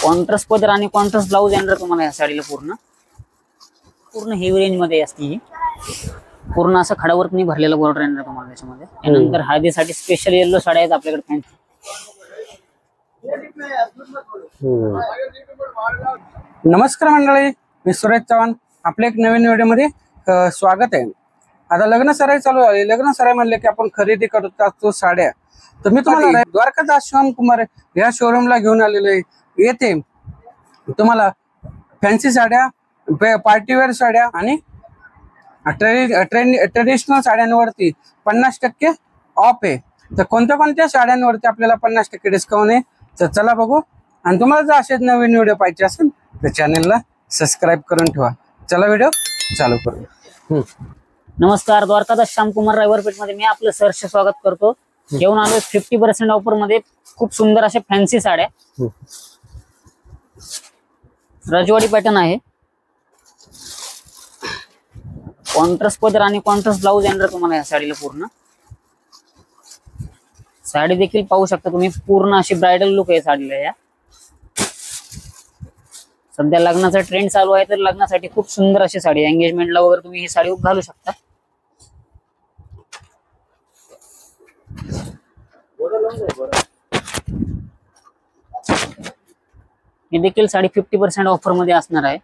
Contrast पदर आणि contrast blouse येणार तुम्हाला या साडीला पूर्ण हेवी रेंज मध्ये असते ही। पूर्ण असं खडावर्कनी भरलेलं बॉर्डर येणार तुम्हाला त्याच्यामध्ये। त्यानंतर हळदीसाठी स्पेशल येलो साड्या आहेत आपल्याकडे फॅन्सी। नमस्कार मंडळी, मी सुरेश चव्हाण, आपल्या एक नवीन व्हिडिओ मध्ये स्वागत आहे। आता लग्न सराई चालू आहे। लग्न सराई म्हणले की आपण खरेदी करत असतो साड्या। तर मी तुम्हाला द्वारकादास श्याम कुमार या शोरूमला घेऊन आलेलो आहे। येथे तुम्हाला फॅन्सी साड्या, पार्टीवेअर साड्या आणि ट्रेडिशनल साड्यांवरती 50% ऑफ आहे। तर कोणत्या कोणत्या साड्यांवरती आपल्याला 50% डिस्काउंट आहे तर चला बघू। आणि तुम्हाला जर असेच नवीन व्हिडिओ पाहिजे असेल तर चॅनलला सबस्क्राईब करून ठेवा। चला व्हिडिओ चालू करू। नमस्कार, द्वारकादास श्याम कुमार रायवरपेठ मध्ये मी आपलं सहर्ष स्वागत करतो। घेऊन आलो 50% ऑफर मध्ये खूप सुंदर अशा फॅन्सी साड्या। रजवाडी पॅटर्न आहे। कॉन्ट्रास्ट पदर आणि कॉन्ट्रास्ट ब्लाऊज येणार तुम्हाला या साडीला पूर्ण। साडी देखील पाहू शकता तुम्ही, पूर्ण अशी ब्रायडल लुक आहे साडीला या। सध्या लग्नाचा ट्रेंड चालू आहे, तर लग्नासाठी खूप सुंदर अशी साडी, एंगेजमेंटला वगैरे तुम्ही ही साडी घालू शकता। ही देखील साडी 50% ऑफर मध्ये असणार आहे।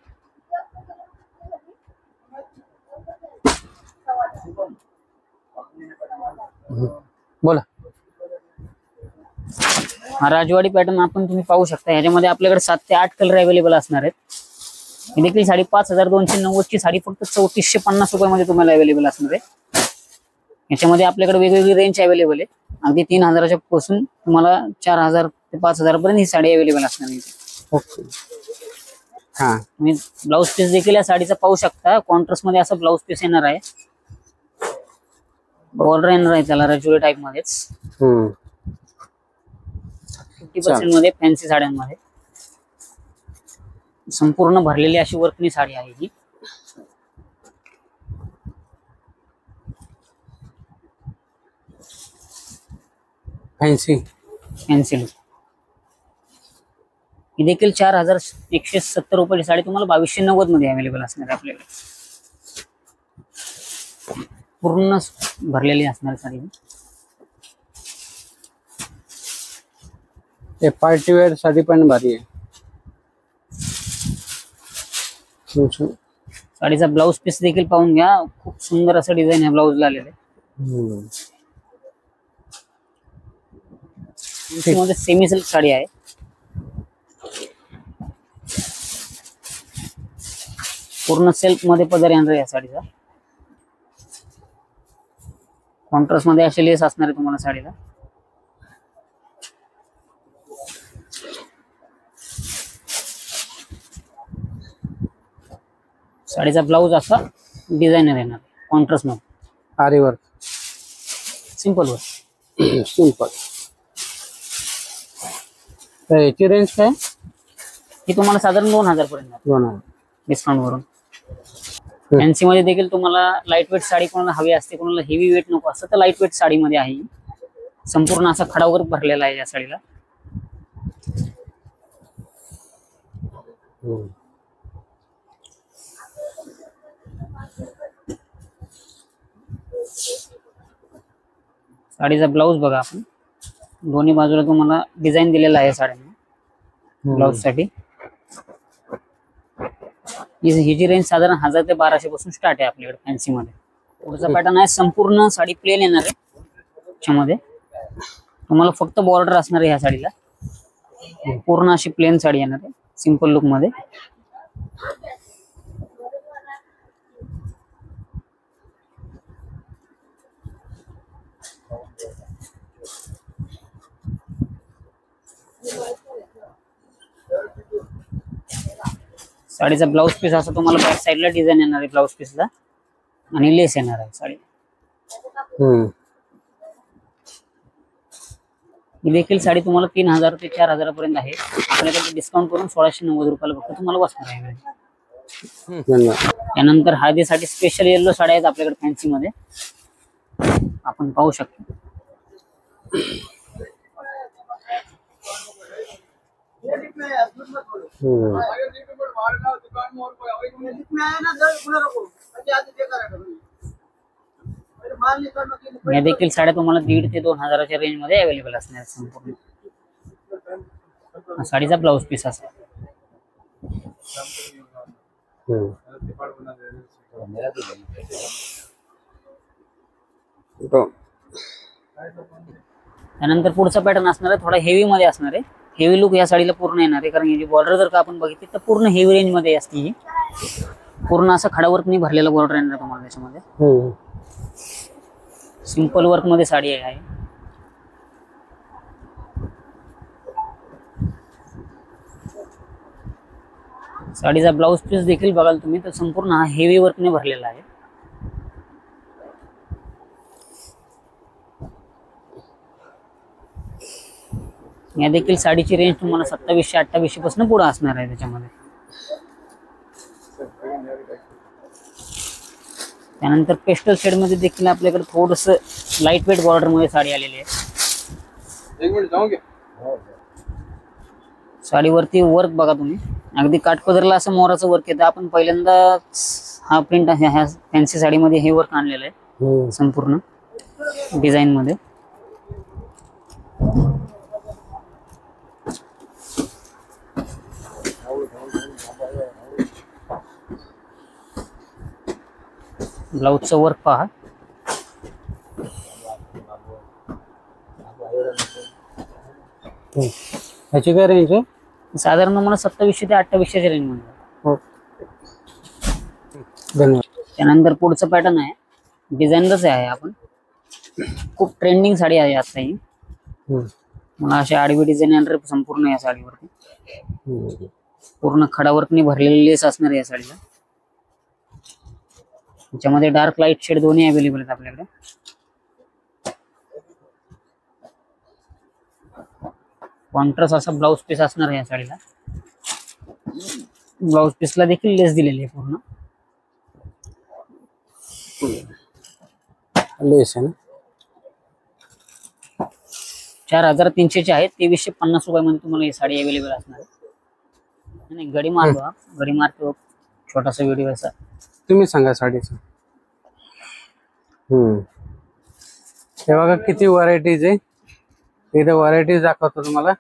बोला। हा राजवाडी पॅटर्न आपण तुम्ही पाहू शकता। याच्यामध्ये आपल्याकडे 7 ते 8 कलर अवेलेबल असणार आहेत। ही देखील साडी 5290 ची साडी फक्त 3450 रुपयामध्ये तुम्हाला अवेलेबल असणार आहे। याच्यामध्ये आपल्याकडे वेगवेगळी रेंज अवेलेबल आहे। अगदी 3000 पासून तुम्हाला 4000 ते 5000 पर्यंत ही साडी अवेलेबल असणार आहे। ओके। हा, तुम्ही ब्लाउज पीस देखील या साडीचा पाहू शकता। कॉन्ट्रास्ट मध्ये असं ब्लाउज पीस येणार आहे। बॉर्डर येणार आहे त्याला रजवाडी टाइप मध्येच। 50% मध्ये फॅन्सी साड्यांमध्ये संपूर्ण भरलेली अशी वर्कनी साडी आहे ही। Fancy look. ही देखील 4170 रुपयाची साडी तुम्हाला 2290 मध्ये अवेलेबल असणार आहे आपल्याकडे। पूर्ण भरलेली असणार साडी। हे पार्टीवेअर साडी पण भारी आहे। साडीचा ब्लाउज पीस देखील पाहून घ्या, खूप सुंदर असं डिझाईन या ब्लाउजला आलेलं आहे। मध्ये सेमी सिल्क साडी आहे। पूर्ण सिल्क मध्ये पदर येणार या साडीचा। कॉन्ट्रास्ट मध्ये असे लेस असणार आहे तुम्हाला साडीला। साडीचा ब्लाउज असा डिझायनर येणार कॉन्ट्रास्ट मध्ये। आरी वर्क, सिंपल वर्क। सिंपल। तर याची रेंज काय? ही तुम्हाला साधारण 2000 पर्यंत 2000 डिस्काउंट वरून। फॅन्सी मध्ये देखील तुम्हाला लाईट वेट साडी कोणाला हवी असते, कोणाला हेवी वेट नको असतं, तर लाईट वेट साडी मध्ये आहे। संपूर्ण असा खडावर भरलेला आहे या साडीला। साडीचा ब्लाउज बघा आपण, दोन्ही बाजूला तुम्हाला डिझाईन दिलेला आहे साड्यांना ब्लाउज साठी। ही जी रेंज साधारण 1000 ते 1200 पासून स्टार्ट आहे आपल्याकडे फॅन्सी मध्ये। पुढचा पॅटर्न आहे, संपूर्ण साडी प्लेन येणार आहे। त्याच्यामध्ये तुम्हाला फक्त बॉर्डर असणार आहे ह्या साडीला। पूर्ण अशी प्लेन साडी येणार आहे सिंपल लुक मध्ये। साडीचा ब्लाउज पीस असं तुम्हाला बॅक साइडला डिझाईन येणार आहे ब्लाउज पीसला, आणि लेस येणार आहे साडी। ही देखील साडी तुम्हाला 3000 ते 4000 पर्यंत आहे। आपल्याकडे डिस्काउंट करून 1690 रुपयाला फक्त तुम्हाला बसणार आहे। त्यानंतर हळदीसाठी स्पेशल येलो साड्या आहेत आपल्याकडे फॅन्सी मध्ये, आपण पाहू शकतो। या देखील साड्या तुम्हाला 1,500 ते 2,000च्या रेंज मध्ये अवेलेबल असणार आहेत संपूर्ण. हा साडीचा ब्लाउज पीस असा. त्यानंतर पुढचा पॅटर्न असणार आहे थोडा हेवी मध्ये असणार आहे. हेवी लुक या साडीला पूर्ण येणार आहे, कारण याची बॉर्डर जर का आपण बघितली तर पूर्ण हेवी रेंज मध्ये असते ही. पूर्ण असं खडावर्कनी भरलेला बॉर्डर येणार तुम्हाला त्याच्यामध्ये. सिंपल वर्क मध्ये साडी आहे. साडीचा ब्लाउज पीस देखील बघाल तुम्ही तर संपूर्ण हा हेवी वर्कने भरलेला आहे. या देखील साडीची रेंज तुम्हाला 2700-2800 पासून पुढे असणार आहे त्याच्यामध्ये. त्यानंतर पेस्टल शेड मध्ये देखील आपल्याकडे थोडस लाईट वेट बॉर्डर मध्ये साडी आलेली आहे. साडीवरती वर्क बघा तुम्ही, अगदी काठपदरला असं मोराचं वर्क येतं. आपण पहिल्यांदा हा प्रिंट ह्या फॅन्सी साडीमध्ये हे वर्क आणलेलं आहे संपूर्ण डिझाईन मध्ये. ब्लाउजचं वर्क पहा. ह्याची काय रेंज आहे? साधारण तुम्हाला 2700 ते 2800च्या रेंज मध्ये. धन्यवाद. त्यानंतर पुढचं पॅटर्न आहे, डिझाईनरच आहे. आपण खूप ट्रेंडिंग साडी आहे आता ही. मला अशी आडवी डिझाईन येणार संपूर्ण या साडीवरती. पूर्ण खडावर्कनी भरलेली लेस असणार आहे या साडीला. त्याच्यामध्ये डार्क लाईट शेड दोन्ही अवेलेबल आहेत आपल्याकडे. कॉन्ट्रास्ट असा ब्लाउज पीस असणार आहे या साडीला. ब्लाउज पीसला देखील लेस दिलेली आहे पूर्ण. लेस आहे ना. 4,300ची आहे. 2,350 रुपयामध्ये तुम्हाला ही साडी अवेलेबल असणार आहे. नाही गडी मारतो हा, गडी मारतो छोटासा व्हिडिओ असा. तुम्ही सांगा साडीचं. हे बघा किती व्हरायटीज आहे. इथे व्हरायटीज दाखवतो तुम्हाला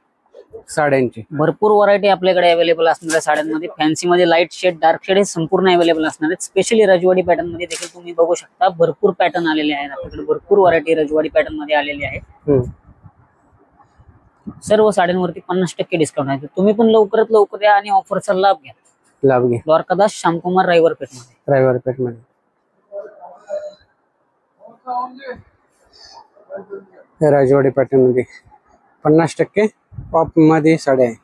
साड्यांची. भरपूर व्हरायटी आपल्याकडे अवेलेबल असणार आहे साड्यांमध्ये. फॅन्सी मध्ये लाईट शेड, डार्क शेड हे संपूर्ण अवेलेबल असणार आहेत. स्पेशली रजवाडी पॅटर्न मध्ये देखील तुम्ही बघू शकता भरपूर पॅटर्न आलेले आहेत आपल्याकडे. भरपूर व्हरायटी रजवाडी पॅटर्न मध्ये आलेली आहे. सर्व साड्यांवरती 50% डिस्काउंट आहे. तुम्ही पण लवकरात लवकर या आणि ऑफरचा लाभ घ्या. द्वारकादास श्यामकुमार रायवरपेठ मध्ये. राजवाडी पॅटर्न मध्ये 50% ऑफ मध्ये साड्या आहे.